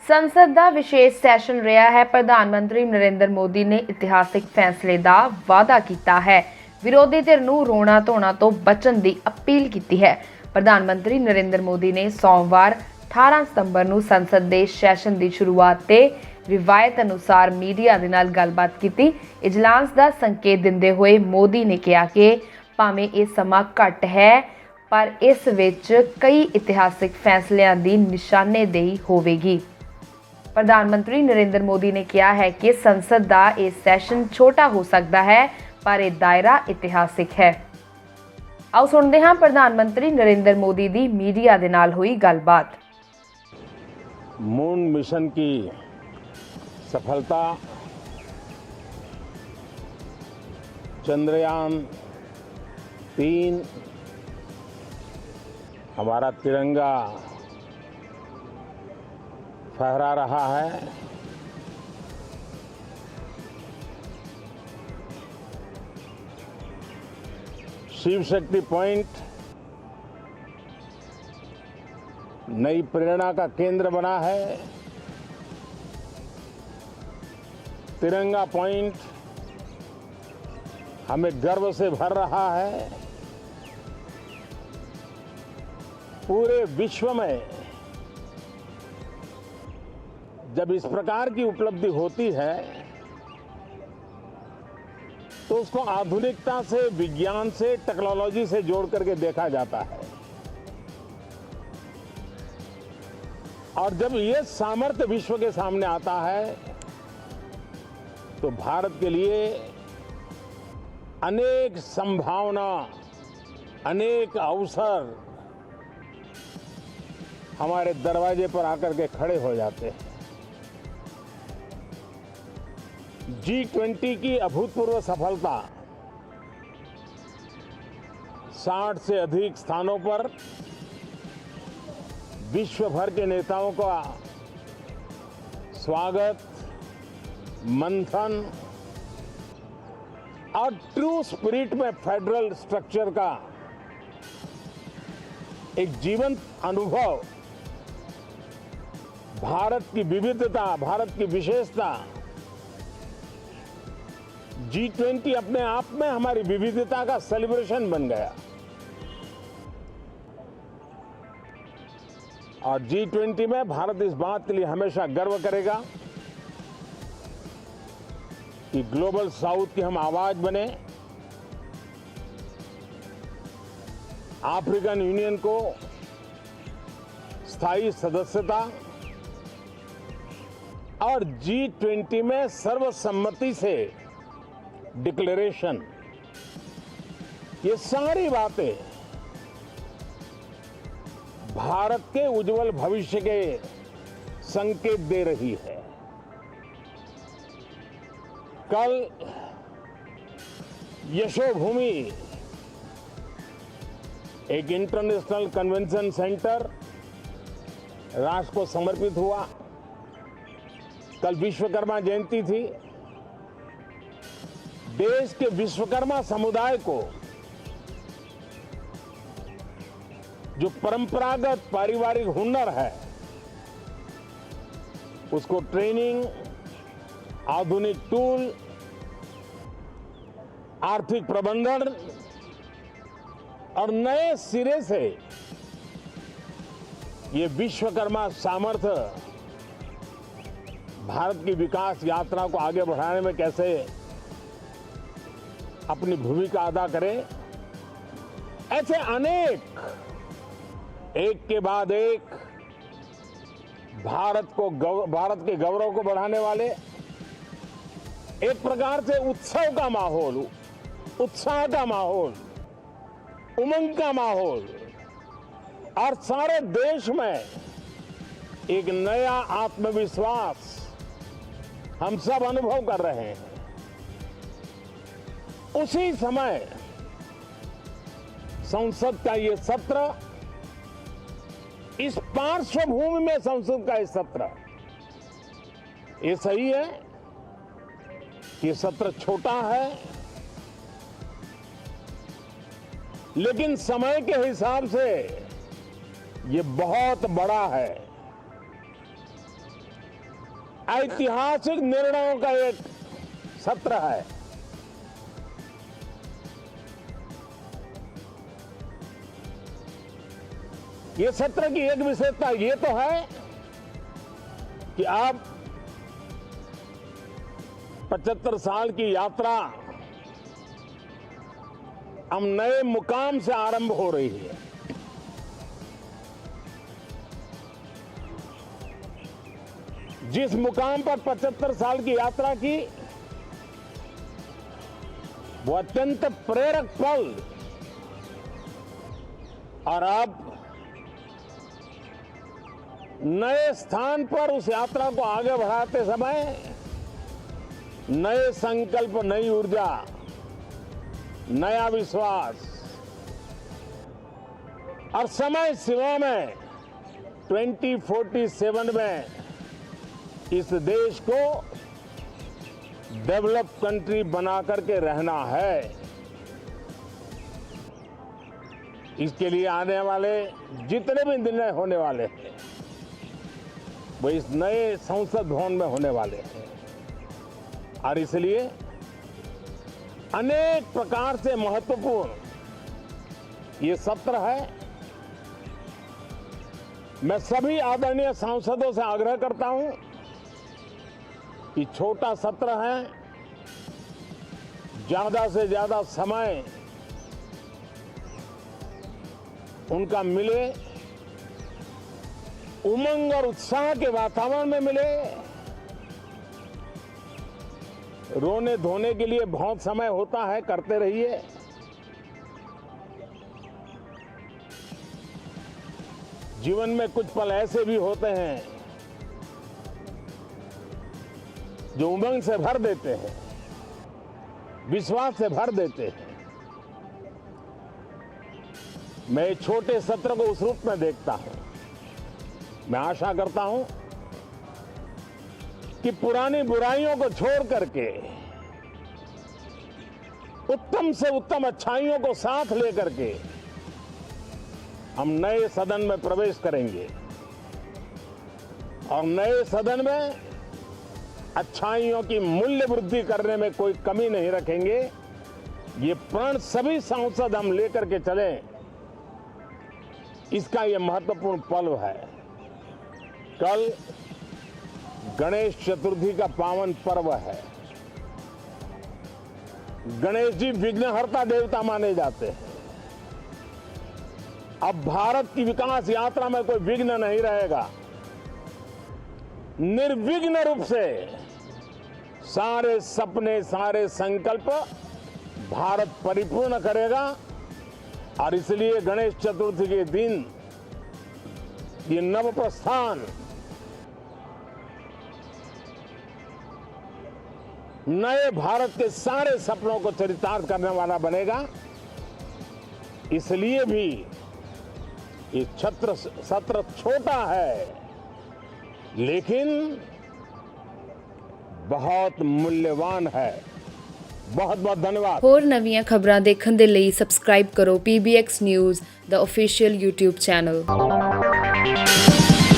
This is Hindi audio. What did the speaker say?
संसद का विशेष सैशन रहा है। प्रधानमंत्री नरेंद्र मोदी ने इतिहासिक फैसले का वादा किया है। विरोधी धिर नूं रोना धोना तो बचन की अपील की है। प्रधानमंत्री नरेंद्र मोदी ने सोमवार 18 सितंबर नूं संसद के सैशन की शुरुआत से रिवायत अनुसार मीडिया के नाल गलबात की। इजलास का संकेत देंदे हुए मोदी ने कहा कि भावें यह समा घट है पर इस विच कई इतिहासिक फैसलों की निशानेदेही होवेगी। प्रधानमंत्री नरेंद्र मोदी ने कहा है कि संसद का यह सैशन छोटा हो सकता है पर यह दायरा इतिहासिक है। आओ सुनते हैं प्रधानमंत्री नरेंद्र मोदी की मीडिया के नाल हुई गलबात। मून मिशन की सफलता, चंद्रयान 3, हमारा तिरंगा फहरा रहा है। शिव शक्ति पॉइंट नई प्रेरणा का केंद्र बना है। तिरंगा पॉइंट हमें गर्व से भर रहा है। पूरे विश्व में जब इस प्रकार की उपलब्धि होती है तो उसको आधुनिकता से, विज्ञान से, टेक्नोलॉजी से जोड़ करके देखा जाता है। और जब ये सामर्थ्य विश्व के सामने आता है तो भारत के लिए अनेक संभावना, अनेक अवसर हमारे दरवाजे पर आकर के खड़े हो जाते हैं। G20 की अभूतपूर्व सफलता, 60 से अधिक स्थानों पर विश्व भर के नेताओं का स्वागत, मंथन और ट्रू स्पिरिट में फेडरल स्ट्रक्चर का एक जीवंत अनुभव, भारत की विविधता, भारत की विशेषता। G20 अपने आप में हमारी विविधता का सेलिब्रेशन बन गया। और G20 में भारत इस बात के लिए हमेशा गर्व करेगा कि ग्लोबल साउथ की हम आवाज बने। अफ्रीकन यूनियन को स्थायी सदस्यता और G20 में सर्वसम्मति से डिक्लेरेशन, ये सारी बातें भारत के उज्जवल भविष्य के संकेत दे रही है। कल यशोभूमि एक इंटरनेशनल कन्वेंशन सेंटर राष्ट्र को समर्पित हुआ। कल विश्वकर्मा जयंती थी। देश के विश्वकर्मा समुदाय को जो परंपरागत पारिवारिक हुनर है उसको ट्रेनिंग, आधुनिक टूल, आर्थिक प्रबंधन और नए सिरे से ये विश्वकर्मा सामर्थ्य भारत की विकास यात्रा को आगे बढ़ाने में कैसे अपनी भूमिका अदा करें। ऐसे अनेक, एक के बाद एक भारत के गौरव को बढ़ाने वाले, एक प्रकार से उत्सव का माहौल, उत्साह का माहौल, उमंग का माहौल और सारे देश में एक नया आत्मविश्वास हम सब अनुभव कर रहे हैं। उसी समय संसद का ये सत्र, इस पार्श्वभूमि में संसद का ये सत्र, ये सही है कि सत्र छोटा है, लेकिन समय के हिसाब से ये बहुत बड़ा है। ऐतिहासिक निर्णयों का एक सत्र है। ये सत्र की एक विशेषता ये तो है कि आप 75 साल की यात्रा हम नए मुकाम से आरंभ हो रही है। जिस मुकाम पर 75 साल की यात्रा की, वो अत्यंत प्रेरक पल, और अब नए स्थान पर उस यात्रा को आगे बढ़ाते समय नए संकल्प, नई ऊर्जा, नया विश्वास और समय सीमा में 2047 में इस देश को डेवलप कंट्री बना करके रहना है। इसके लिए आने वाले जितने भी निर्णय होने वाले हैं वो इस नए संसद भवन में होने वाले हैं, और इसलिए अनेक प्रकार से महत्वपूर्ण ये सत्र है। मैं सभी आदरणीय सांसदों से आग्रह करता हूं कि छोटा सत्र है, ज्यादा से ज्यादा समय उनका मिले, उमंग और उत्साह के वातावरण में मिले। रोने धोने के लिए बहुत समय होता है, करते रहिए। जीवन में कुछ पल ऐसे भी होते हैं जो उमंग से भर देते हैं, विश्वास से भर देते हैं। मैं इस छोटे सत्र को उस रूप में देखता हूं। मैं आशा करता हूं कि पुरानी बुराइयों को छोड़ करके उत्तम से उत्तम अच्छाइयों को साथ लेकर के हम नए सदन में प्रवेश करेंगे, और नए सदन में अच्छाइयों की मूल्य वृद्धि करने में कोई कमी नहीं रखेंगे। ये प्रण सभी सांसद हम लेकर के चले, इसका ये महत्वपूर्ण पल है। कल गणेश चतुर्थी का पावन पर्व है। गणेश जी विघ्नहर्ता देवता माने जाते हैं। अब भारत की विकास यात्रा में कोई विघ्न नहीं रहेगा। निर्विघ्न रूप से सारे सपने, सारे संकल्प भारत परिपूर्ण करेगा, और इसलिए गणेश चतुर्थी के दिन ये नव प्रस्थान नए भारत के सारे सपनों को चरितार्थ करने वाला बनेगा। इसलिए भी ये सत्र छोटा है, लेकिन बहुत मूल्यवान है। बहुत बहुत धन्यवाद। ਹੋਰ ਨਵੀਆਂ ਖਬਰਾਂ ਦੇਖਣ ਦੇ ਲਈ ਸਬਸਕ੍ਰਾਈਬ ਕਰੋ PBX ਨਿਊਜ਼ ਦਾ ਆਫੀਸ਼ੀਅਲ YouTube ਚੈਨਲ।